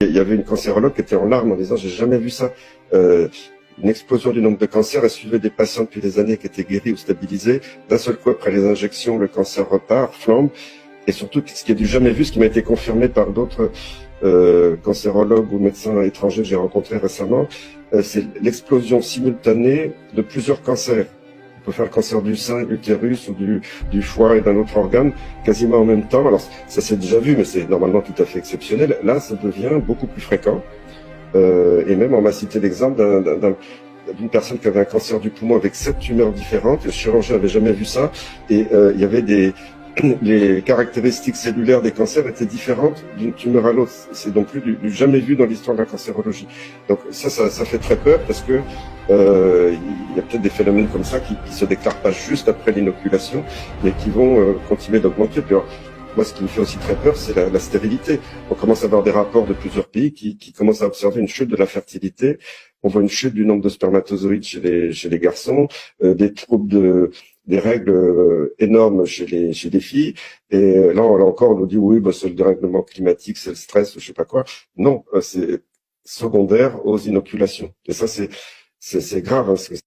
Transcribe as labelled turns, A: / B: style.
A: Il y avait une cancérologue qui était en larmes en disant « j'ai jamais vu ça ». Une explosion du nombre de cancers. Elle suivait des patients depuis des années qui étaient guéris ou stabilisés. D'un seul coup, après les injections, le cancer repart, flambe. Et surtout, ce qui est du jamais vu, ce qui m'a été confirmé par d'autres cancérologues ou médecins étrangers que j'ai rencontrés récemment, c'est l'explosion simultanée de plusieurs cancers. On peut faire le cancer du sein, de l'utérus ou du foie et d'un autre organe quasiment en même temps. Alors ça s'est déjà vu, mais c'est normalement tout à fait exceptionnel. Là, ça devient beaucoup plus fréquent. Et même on m'a cité l'exemple d'une personne qui avait un cancer du poumon avec 7 tumeurs différentes. Le chirurgien n'avait jamais vu ça. Et il y avait les caractéristiques cellulaires des cancers étaient différentes d'une tumeur à l'autre. C'est donc plus du jamais vu dans l'histoire de la cancérologie. Donc ça fait très peur parce que il y a peut-être des phénomènes comme ça qui se déclarent pas juste après l'inoculation, mais qui vont continuer d'augmenter. Puis alors, moi, ce qui me fait aussi très peur, c'est la stérilité. On commence à avoir des rapports de plusieurs pays qui commencent à observer une chute de la fertilité. On voit une chute du nombre de spermatozoïdes chez les garçons, des troubles des règles énormes chez les filles. Et là encore, on nous dit oui, bah, c'est le dérèglement climatique, c'est le stress, ou je sais pas quoi. Non, c'est secondaire aux inoculations. Et ça, c'est grave, hein,